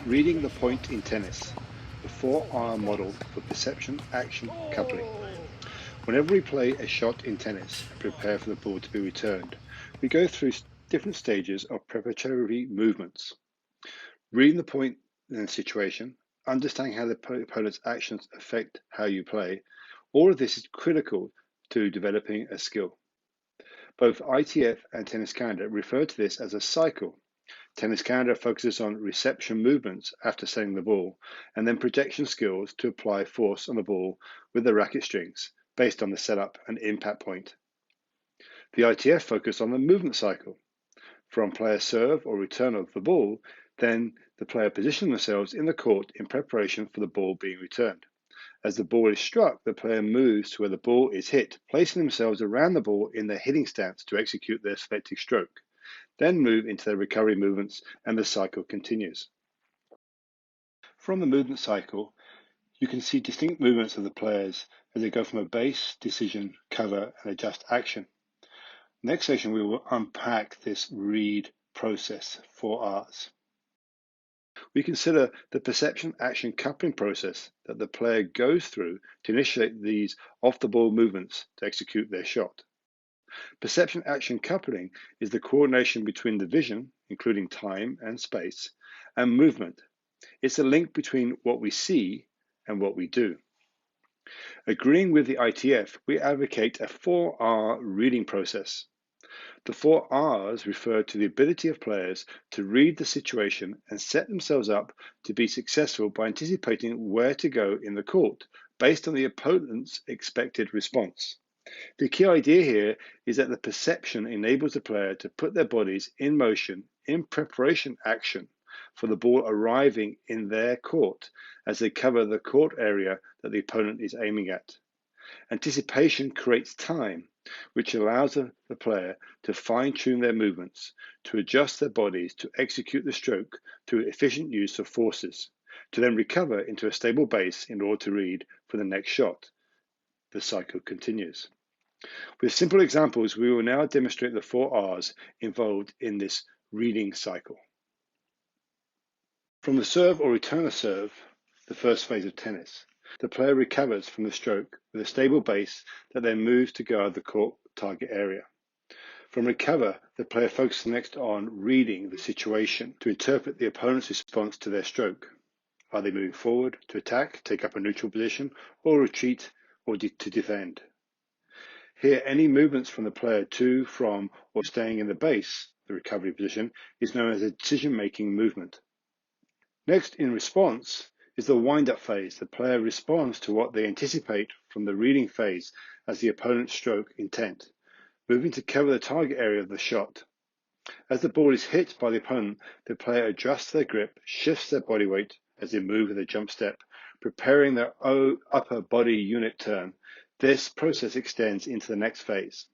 Reading the point in tennis, the 4R model for perception action coupling. Whenever we play a shot in tennis and prepare for the ball to be returned, we go through different stages of preparatory movements. Reading the point in a situation, understanding how the opponent's actions affect how you play, all of this is critical to developing a skill. Both ITF and Tennis Canada refer to this as a cycle. Tennis Canada focuses on reception movements after setting the ball, and then projection skills to apply force on the ball with the racket strings based on the setup and impact point. The ITF focus on the movement cycle, from player serve or return of the ball, then the player position themselves in the court in preparation for the ball being returned. As the ball is struck, the player moves to where the ball is hit, placing themselves around the ball in their hitting stance to execute their selected stroke. Then move into their recovery movements and the cycle continues. From the movement cycle, you can see distinct movements of the players as they go from a base, decision, cover, and adjust action. Next session, we will unpack this read process, 4Rs. We consider the perception action coupling process that the player goes through to initiate these off-the-ball movements to execute their shot. Perception action coupling is the coordination between the vision, including time and space, and movement. It's a link between what we see and what we do. Agreeing with the ITF, we advocate a 4R reading process. The 4Rs refer to the ability of players to read the situation and set themselves up to be successful by anticipating where to go in the court based on the opponent's expected response. The key idea here is that the perception enables the player to put their bodies in motion in preparation action for the ball arriving in their court as they cover the court area that the opponent is aiming at. Anticipation creates time, which allows the player to fine-tune their movements, to adjust their bodies to execute the stroke through efficient use of forces, to then recover into a stable base in order to read for the next shot. The cycle continues. With simple examples, we will now demonstrate the 4Rs involved in this reading cycle. From the serve or return of serve, the first phase of tennis, the player recovers from the stroke with a stable base that then moves to guard the court target area. From recover, the player focuses next on reading the situation to interpret the opponent's response to their stroke. Are they moving forward to attack, take up a neutral position, or retreat, or to defend? Here, any movements from the player to, from, or staying in the base, the recovery position, is known as a decision-making movement. Next, in response, is the wind-up phase. The player responds to what they anticipate from the reading phase as the opponent's stroke intent, moving to cover the target area of the shot. As the ball is hit by the opponent, the player adjusts their grip, shifts their body weight as they move with a jump step, preparing their upper body unit turn. This process extends into the next phase.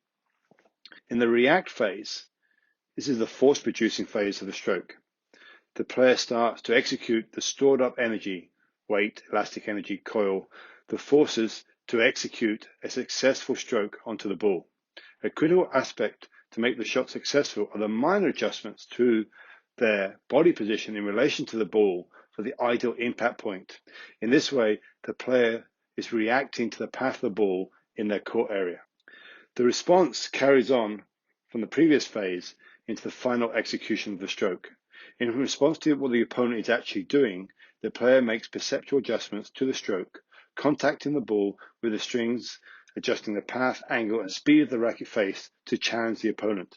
In the react phase, this is the force-producing phase of the stroke. The player starts to execute the stored up energy, weight, elastic energy, coil, the forces to execute a successful stroke onto the ball. A critical aspect to make the shot successful are the minor adjustments to their body position in relation to the ball for the ideal impact point. In this way, the player is reacting to the path of the ball in their court area. The response carries on from the previous phase into the final execution of the stroke. In response to what the opponent is actually doing, the player makes perceptual adjustments to the stroke, contacting the ball with the strings, adjusting the path, angle, and speed of the racket face to challenge the opponent.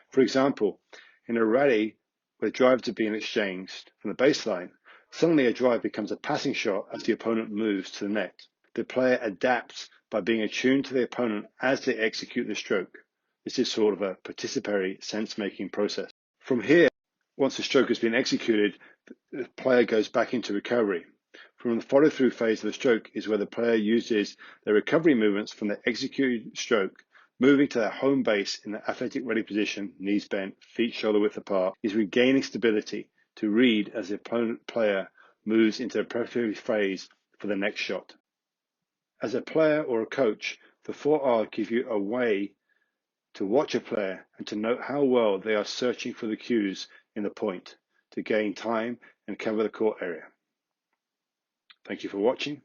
For example, in a rally where drives are being exchanged from the baseline, suddenly a drive becomes a passing shot as the opponent moves to the net. The player adapts by being attuned to the opponent as they execute the stroke. This is sort of a participatory sense-making process. From here, once the stroke has been executed, the player goes back into recovery. From the follow-through phase of the stroke is where the player uses their recovery movements from the executed stroke, moving to their home base in the athletic ready position, knees bent, feet shoulder width apart, is regaining stability to read as the opponent player moves into the preparatory phase for the next shot. As a player or a coach, the 4R give you a way to watch a player and to note how well they are searching for the cues in the point, to gain time and cover the court area. Thank you for watching.